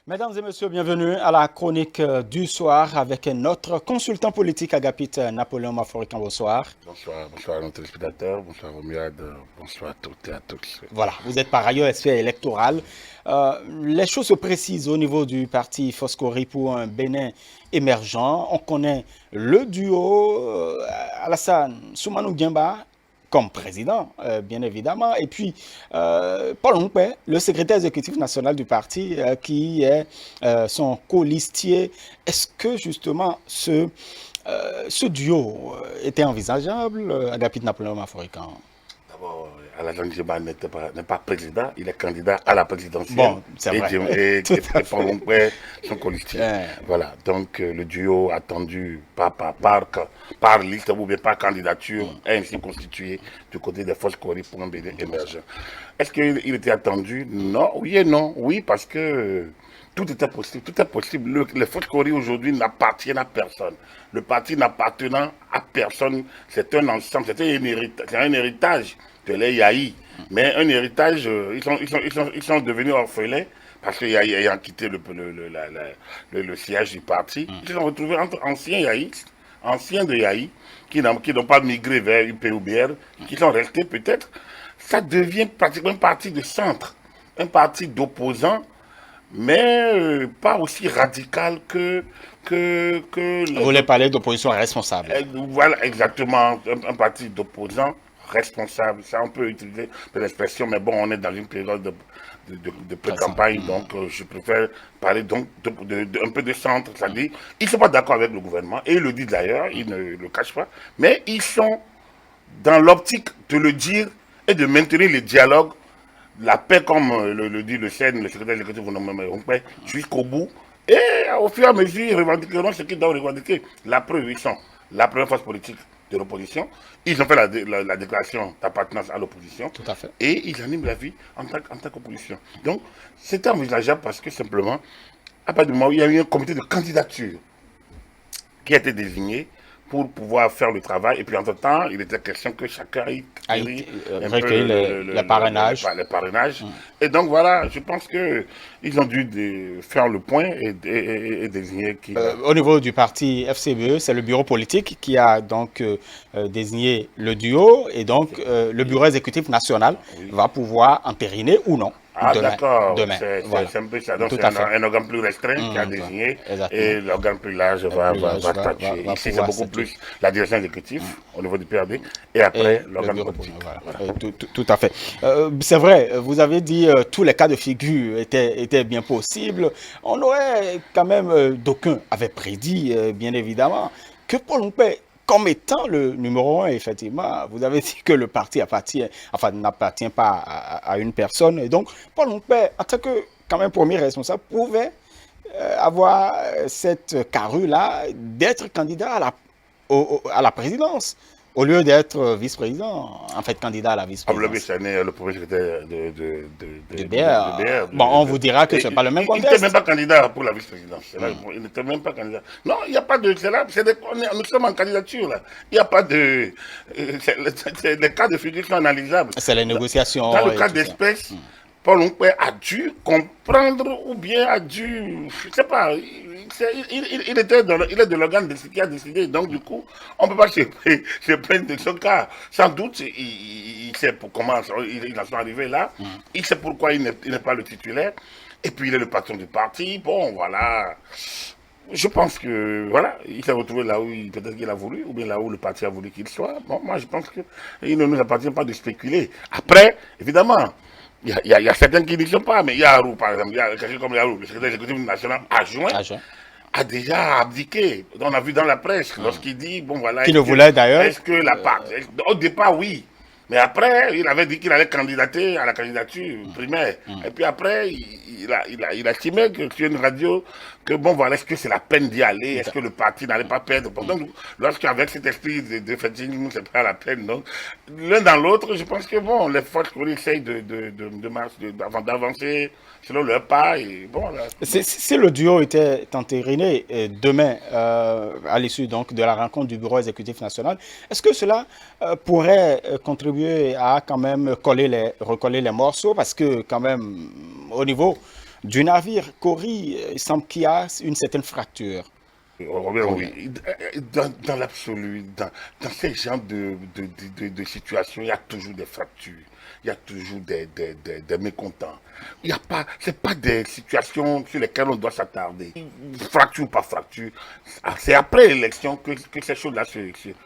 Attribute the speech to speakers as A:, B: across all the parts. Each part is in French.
A: Mesdames et messieurs, bienvenue à la chronique du soir avec notre consultant politique Agapit Napoléon Maforican. Bonsoir.
B: Bonsoir à nos téléspectateurs, bonsoir Romuald, bonsoir à toutes et à tous.
A: Voilà, vous êtes par ailleurs expert électoral. Les choses se précisent au niveau du parti Foscori pour un Bénin émergent. On connaît le duo Alassane Soumanou Diemba comme président, bien évidemment. Et puis, Paul Onkpe, le secrétaire exécutif national du parti, qui est son colistier. Est-ce que, justement, ce duo était envisageable, Agapit Napoléon Maforican?
B: D'abord, Alassane Djeba n'est pas président, il est candidat à la présidentielle.
A: Bon, c'est vrai.
B: Et Paul Onkpe, son colistier. Voilà, donc le duo attendu par liste ou bien par candidature est ainsi constitué du côté des Foscori pour un Bénin émergent. Est-ce qu'il était attendu? Non, oui et non. Oui, parce que tout était possible, tout est possible. Les Foscori aujourd'hui n'appartiennent à personne. Le parti n'appartenant à personne, c'est un ensemble, c'est un héritage de les Yahi. Mais un héritage, ils sont devenus orphelins parce qu'ils ayant quitté le siège du parti. Ils se sont retrouvés entre anciens Yahi, anciens de Yahi, qui n'ont pas migré vers UPUBR, qui sont restés peut-être. Ça devient pratiquement un parti de centre, un parti d'opposants, mais pas aussi radical que
A: Vous voulez parler d'opposition responsable?
B: Voilà, exactement, un parti d'opposants responsable. Ça, on peut utiliser l'expression, mais bon, on est dans une période de pré-campagne, donc je préfère parler donc un peu de centre, c'est-à-dire, ils ne sont pas d'accord avec le gouvernement, et ils le disent d'ailleurs, ils ne le cachent pas, mais ils sont dans l'optique de le dire et de maintenir le dialogue, la paix, comme le dit le SEN, le secrétaire exécutif jusqu'au bout. Et au fur et à mesure, ils revendiqueront ce qu'ils doivent revendiquer. La preuve, ils sont la première force politique de l'opposition. Ils ont fait la déclaration d'appartenance à l'opposition.
A: Tout à fait.
B: Et ils animent la vie en tant qu'opposition. Donc, c'était envisageable parce que simplement, à partir du moment où il y a eu un comité de candidature qui a été désigné pour pouvoir faire le travail. Et puis, entre-temps, il était question que chacun ait
A: recueilli les parrainages.
B: Les parrainages. Et donc, voilà, je pense qu'ils ont dû faire le point et désigner qui...
A: Au niveau du parti FCBE, c'est le bureau politique qui a donc désigné le duo. Et donc, le bureau exécutif national va pouvoir entériner ou non.
B: Ah, d'accord,
A: Voilà.
B: c'est un peu ça. Donc, c'est un organe plus restreint qui a désigné et l'organe plus large va statuer. Ici, c'est beaucoup plus la direction exécutive au niveau du PRD et après l'organe politique.
A: Voilà. Tout à fait. C'est vrai, vous avez dit tous les cas de figure étaient bien possibles. On aurait quand même, d'aucuns avaient prédit, bien évidemment, que Paul Onkpe, comme étant le numéro 1, effectivement, vous avez dit que le parti n'appartient pas à une personne. Et donc, Paul Onkpe, en tant que quand même premier responsable, pouvait avoir cette carrure-là d'être candidat à la présidence, au lieu d'être vice-président, en fait, candidat à la vice-présidence.
B: Le premier secrétaire de
A: BR. Bon, on vous dira que ce n'est pas le même contexte.
B: Il n'était même pas candidat pour la vice-présidence. Il n'était même pas candidat. Non, il n'y a pas de... Nous sommes en candidature, là. Il n'y a pas de... Les cas de figure sont analysables.
A: C'est les négociations.
B: Dans le cas d'espèce, Paul Onkpe a dû comprendre ou bien a dû... Je ne sais pas... Il est de l'organe qui a décidé. Donc, du coup, on ne peut pas se plaindre de son cas. Sans doute, il sait comment ils en sont arrivés là. Il sait pourquoi il n'est pas le titulaire. Et puis, il est le patron du parti. Bon, voilà. Je pense que, voilà, il s'est retrouvé là où peut-être qu'il a voulu, ou bien là où le parti a voulu qu'il soit. Bon, moi, je pense qu'il ne nous appartient pas de spéculer. Après, évidemment, il y a certains qui n'y sont pas, mais Yarou, par exemple, il y a quelqu'un comme Yarou, le secrétaire exécutif national adjoint, a déjà abdiqué. On a vu dans la presse, lorsqu'il dit, bon voilà...
A: Qui le voulait d'ailleurs.
B: Est-ce que la part... Au départ, oui. Mais après, il avait dit qu'il allait candidater à la candidature primaire. Et puis après, il a estimé que sur une radio, que bon voilà, est-ce que c'est la peine d'y aller? Est-ce que le parti n'allait pas perdre? Donc, lorsqu'avec cet esprit de fétinisme, c'est pas la peine. Donc, l'un dans l'autre, je pense que bon, les forces essayent d'avancer selon leur pas. Et bon,
A: si le duo était entériné demain, à l'issue donc de la rencontre du bureau exécutif national, est-ce que cela pourrait contribuer à quand même recoller les morceaux? Parce que quand même, au niveau du navire Kori, il semble qu'il y a une certaine fracture.
B: Robert, oui. Dans l'absolu, dans ces genres de situations, il y a toujours des fractures, il y a toujours des mécontents. Il y a pas, c'est pas des situations sur lesquelles on doit s'attarder. Fracture ou pas fracture, c'est après l'élection que ces choses-là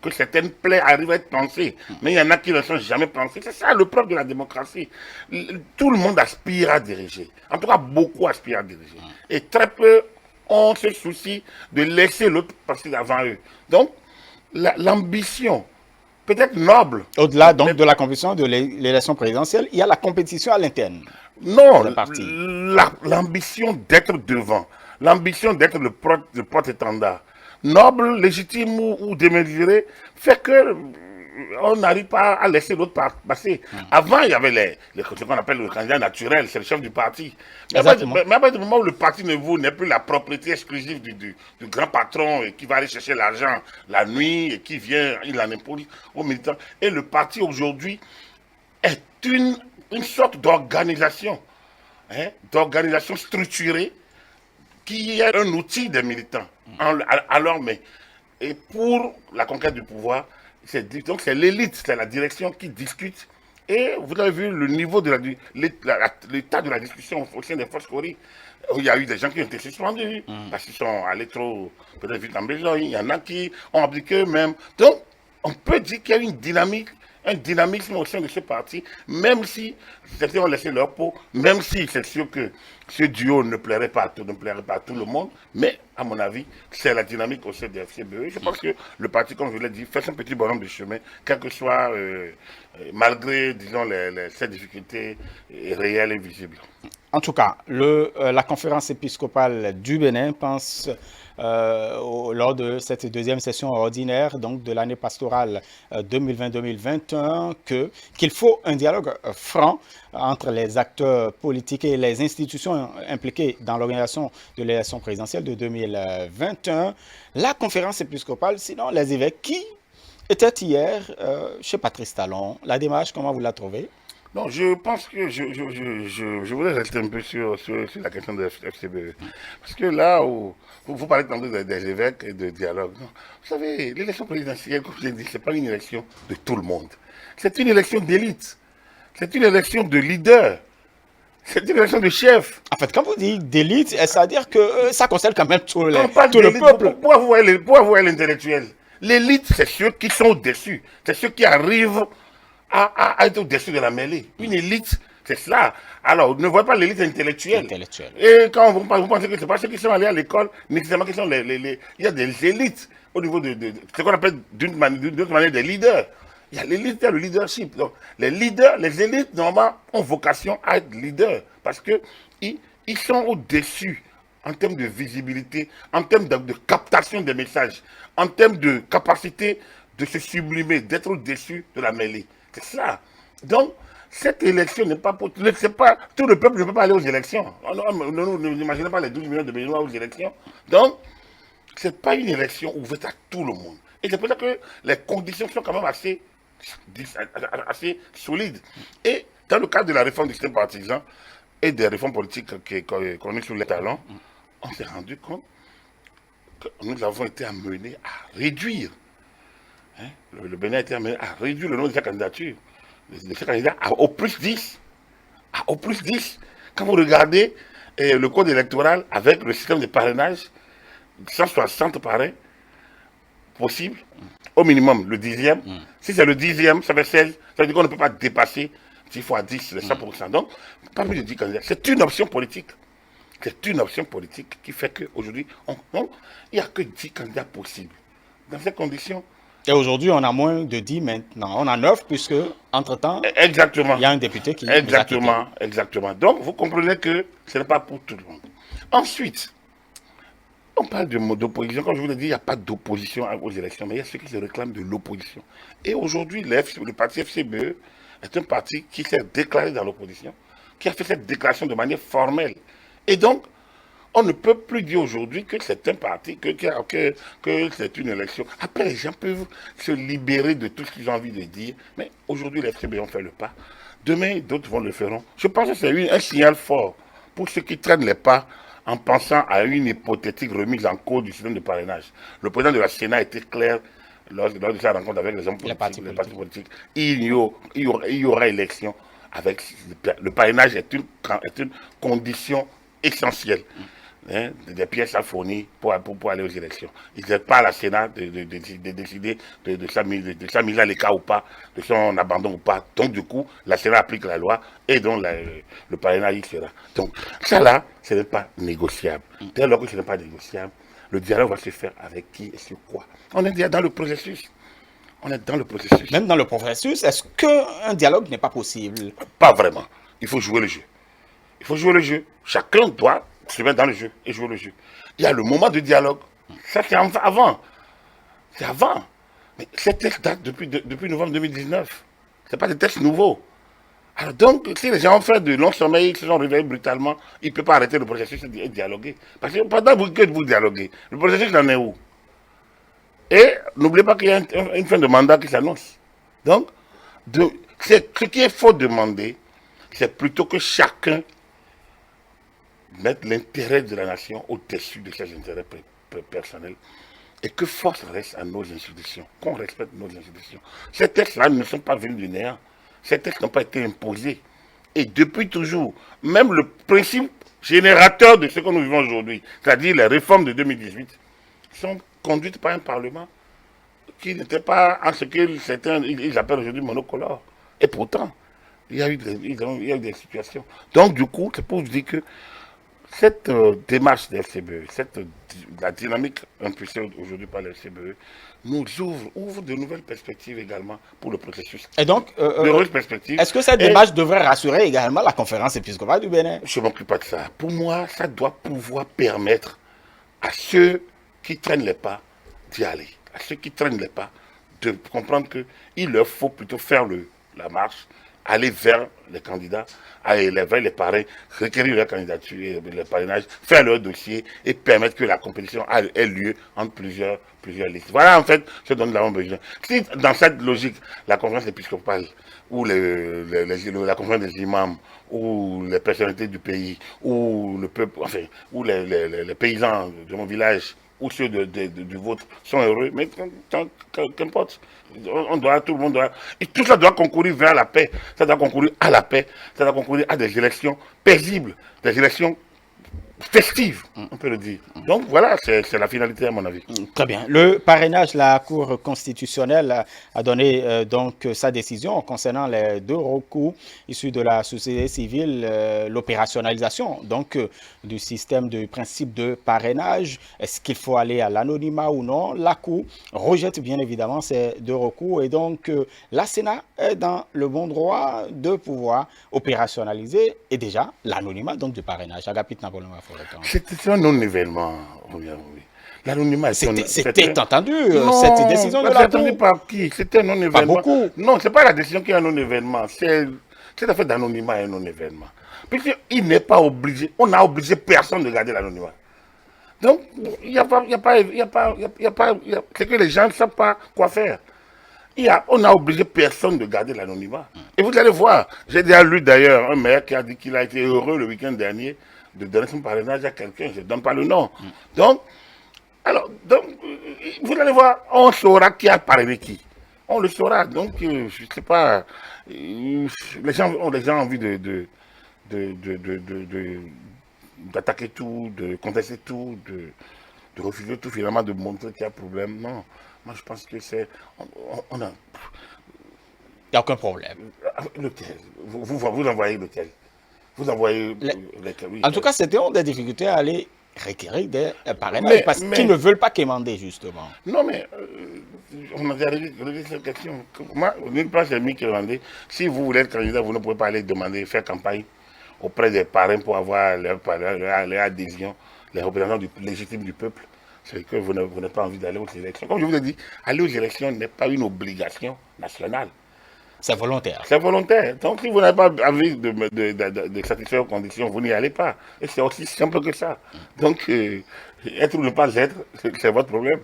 B: que certaines plaies arrivent à être pensées. Mais il y en a qui ne sont jamais pensées. C'est ça le propre de la démocratie. Tout le monde aspire à diriger. En tout cas, beaucoup aspirent à diriger. Et très peu on se soucie de laisser l'autre passer devant eux. Donc, l'ambition, peut-être noble.
A: Au-delà donc de la compétition de l'élection présidentielle, il y a la compétition à l'interne.
B: Non, l'ambition d'être devant, l'ambition d'être le porte-étendard, noble, légitime ou démesuré, fait que on n'arrive pas à laisser l'autre passer. Avant, il y avait ce qu'on appelle le candidat naturel, c'est le chef du parti. Mais à partir du moment où le parti n'est plus la propriété exclusive du grand patron qui va aller chercher l'argent la nuit et qui vient, il en impose aux militants. Et le parti aujourd'hui est une sorte d'organisation, d'organisation structurée qui est un outil des militants. Alors, mais et pour la conquête du pouvoir, donc c'est l'élite, c'est la direction qui discute. Et vous avez vu le niveau de l'état de la discussion au sein des forces Kori. Il y a eu des gens qui ont été suspendus parce qu'ils sont allés trop, peut-être vite en besoin. Il y en a qui ont abdiqué eux-mêmes. Donc, on peut dire qu'il y a une dynamique, un dynamisme au sein de ce parti, même si certains ont laissé leur peau, même si c'est sûr que ce duo ne plairait pas à tout le monde, mais à mon avis, c'est la dynamique au sein du FCBE. Je pense que le parti, comme je l'ai dit, fait son petit bonhomme de chemin, quel que soit, malgré, disons, ces difficultés réelles et visibles.
A: En tout cas, la conférence épiscopale du Bénin pense, lors de cette deuxième session ordinaire donc de l'année pastorale 2020-2021, qu'il faut un dialogue franc entre les acteurs politiques et les institutions impliquées dans l'organisation de l'élection présidentielle de 2021. La conférence épiscopale, sinon les évêques qui étaient hier chez Patrice Talon. La démarche, comment vous la trouvez?
B: Non, je pense que je voudrais rester un peu sur la question de FCBE. Parce que là où vous parlez tantôt des évêques et de dialogue, non. Vous savez, l'élection présidentielle, comme je l'ai dit, ce n'est pas une élection de tout le monde. C'est une élection d'élite. C'est une élection de leader. C'est une élection de chef.
A: En fait, quand vous dites d'élite, c'est-à-dire que ça concerne quand même tout le peuple.
B: Pourquoi vous voyez l'intellectuel? L'élite, c'est ceux qui sont au-dessus. C'est ceux qui arrivent à être au-dessus de la mêlée. Une élite, c'est cela. Alors, ne voyez pas l'élite intellectuelle. Et quand vous pensez que ce n'est pas ceux qui sont allés à l'école, nécessairement qui sont il y a des élites au niveau de ce qu'on appelle d'une autre manière des leaders. Il y a l'élite, il y a le leadership. Donc, les leaders, les élites, normalement, ont vocation à être leaders parce qu'ils sont au-dessus en termes de visibilité, en termes de captation des messages, en termes de capacité de se sublimer, d'être au-dessus de la mêlée. C'est ça. Donc, cette élection n'est pas pour... tout le peuple ne peut pas aller aux élections. N'imaginez pas les 12 millions de Béninois aux élections. Donc, ce n'est pas une élection ouverte à tout le monde. Et c'est pour ça que les conditions sont quand même assez solides. Et dans le cadre de la réforme du système partisan et des réformes politiques qu'on est sur les talons, on s'est rendu compte que nous avons été amenés à réduire. Le Bénin a été amené à réduire le nombre de sa candidature. De ses candidats au plus 10. Au plus 10. Quand vous regardez le code électoral avec le système de parrainage, 160 parrains possibles, au minimum le 10e. Si c'est le 10e, ça fait 16. Ça veut dire qu'on ne peut pas dépasser 10 fois 10, les 100%. Donc, parmi les 10 candidats, c'est une option politique. C'est une option politique qui fait qu'aujourd'hui, il n'y a que 10 candidats possibles. Dans ces conditions.
A: Et aujourd'hui, on a moins de 10 maintenant. On a 9 puisque, entre-temps,
B: exactement,
A: il y a un député qui...
B: Exactement. Donc, vous comprenez que ce n'est pas pour tout le monde. Ensuite, on parle d'opposition. Comme je vous l'ai dit, il n'y a pas d'opposition aux élections, mais il y a ceux qui se réclament de l'opposition. Et aujourd'hui, le parti FCBE est un parti qui s'est déclaré dans l'opposition, qui a fait cette déclaration de manière formelle. Et donc, on ne peut plus dire aujourd'hui que c'est un parti, que c'est une élection. Après, les gens peuvent se libérer de tout ce qu'ils ont envie de dire. Mais aujourd'hui, les FCBE ont fait le pas. Demain, d'autres le feront. Je pense que c'est un signal fort pour ceux qui traînent les pas en pensant à une hypothétique remise en cause du système de parrainage. Le président de la Sénat était clair lors de sa rencontre avec les hommes politiques, les partis politiques. Il y aura élection. Avec le parrainage est une condition essentielle. Hein, des pièces à fournir pour aller aux élections. Il n'est pas à la Sénat de décider de sa mise à l'écart ou pas, de son abandon ou pas. Donc du coup, la Sénat applique la loi et donc le parrainage il sera. Donc ça là, ce n'est pas négociable. Dès lors que ce n'est pas négociable, le dialogue va se faire avec qui et sur quoi. On est déjà dans le processus. On est dans le processus.
A: Même dans le processus, est-ce qu'un dialogue n'est pas possible?
B: Pas vraiment. Il faut jouer le jeu. Il faut jouer le jeu. Chacun doit se mettre dans le jeu et jouer le jeu. Il y a le moment de dialogue. Ça, c'est avant. C'est avant. Mais ces textes datent depuis novembre 2019. Ce n'est pas des textes nouveaux. Alors donc, si les gens ont fait de longs sommeils, ils se sont réveillés brutalement, ils ne peuvent pas arrêter le processus et dialoguer. Parce que pendant que vous dialoguez, le processus en est où? Et n'oubliez pas qu'il y a une fin de mandat qui s'annonce. Donc, ce qu'il faut demander, c'est plutôt que chacun mettre l'intérêt de la nation au-dessus de ses intérêts personnels et que force reste à nos institutions, qu'on respecte nos institutions. Ces textes-là ne sont pas venus du néant. Ces textes n'ont pas été imposés. Et depuis toujours, même le principe générateur de ce que nous vivons aujourd'hui, c'est-à-dire les réformes de 2018, sont conduites par un Parlement qui n'était pas en ce que certains ils appellent aujourd'hui monocolore. Et pourtant, il y a eu des situations. Donc du coup, c'est pour vous dire que cette démarche des FCBE, la dynamique impulsée aujourd'hui par les FCBE, nous ouvre de nouvelles perspectives également pour le processus.
A: Et donc, est-ce que cette démarche devrait rassurer également la conférence épiscopale du Bénin?
B: Je ne m'occupe pas de ça. Pour moi, ça doit pouvoir permettre à ceux qui traînent les pas d'y aller, à ceux qui traînent les pas de comprendre qu'il leur faut plutôt faire la marche, aller vers les candidats, aller vers les parrains, requérir leur candidature et les parrainages, faire leur dossier et permettre que la compétition ait lieu entre plusieurs listes. Voilà en fait ce dont nous avons besoin. Si dans cette logique, la conférence épiscopale ou la conférence des imams ou les personnalités du pays ou le peuple, enfin, ou les paysans de mon village ou ceux du vôtre sont heureux, mais qu'importe. Tout le monde doit. Et tout ça doit concourir vers la paix. Ça doit concourir à la paix. Ça doit concourir à des élections paisibles, des élections festives, on peut le dire. Donc voilà, c'est la finalité à mon avis.
A: Très bien. Le parrainage, la Cour constitutionnelle a donné donc sa décision concernant les 2 recours issus de la société civile, l'opérationnalisation donc du système de principe de parrainage. Est-ce qu'il faut aller à l'anonymat ou non? La Cour rejette bien évidemment ces 2 recours et donc la Sénat est dans le bon droit de pouvoir opérationnaliser et déjà l'anonymat donc du parrainage. Agapit Napoléon.
B: C'était un non-événement. L'anonymat
A: c'était entendu, cette décision de la Cour.
B: C'était par qui? C'était un non-événement.
A: Pas beaucoup.
B: Non, ce n'est pas la décision qui est un non-événement. C'est l'affaire d'anonymat un non-événement. Puisqu'il n'est pas obligé, on n'a obligé personne de garder l'anonymat. Donc, il n'y a pas, c'est que les gens ne savent pas quoi faire. On n'a obligé personne de garder l'anonymat. Et vous allez voir, j'ai déjà lu d'ailleurs un maire qui a dit qu'il a été heureux le week-end dernier de donner son parrainage à quelqu'un, je ne donne pas le nom. Donc, vous allez voir, on saura qui a parrainé qui. On le saura. Donc, je ne sais pas, les gens ont envie d'attaquer tout, de contester tout, de refuser tout, finalement, de montrer qu'il y a problème. Non, moi je pense que c'est... Il
A: n'y a aucun problème.
B: Lequel vous envoyez lequel? Vous envoyez...
A: Oui, en tout cas, c'était des difficultés à aller requérir des parrainages parce qu'ils ne veulent pas quémander, justement.
B: Non, mais on a déjà réglé cette question. Moi, nulle part, c'est mis quémander. Si vous voulez être candidat, vous ne pouvez pas aller demander, faire campagne auprès des parrains pour avoir leur adhésion, les représentants légitimes du peuple. C'est que vous n'avez pas envie d'aller aux élections. Comme je vous ai dit, aller aux élections n'est pas une obligation nationale.
A: C'est volontaire.
B: C'est volontaire. Donc, si vous n'avez pas envie de satisfaire aux conditions, vous n'y allez pas. Et c'est aussi simple que ça. Donc, être ou ne pas être, c'est votre problème.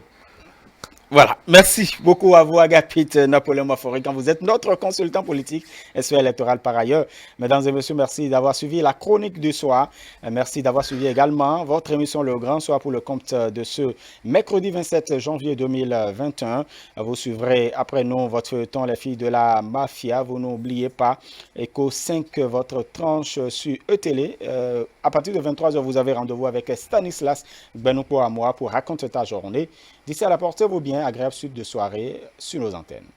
A: Voilà, merci beaucoup à vous, Agapit Napoléon Maforé, quand vous êtes notre consultant politique et sphère électorale par ailleurs. Mesdames et messieurs, merci d'avoir suivi la chronique du soir. Merci d'avoir suivi également votre émission Le Grand Soir pour le compte de ce mercredi 27 janvier 2021. Vous suivrez après nous votre feuilleton Les filles de la mafia. Vous n'oubliez pas, Echo 5, votre tranche sur ETélé. À partir de 23h, vous avez rendez-vous avec Stanislas Benouko à moi pour raconter ta journée. D'ici à la portez-vous bien, agréable suite de soirée sur nos antennes.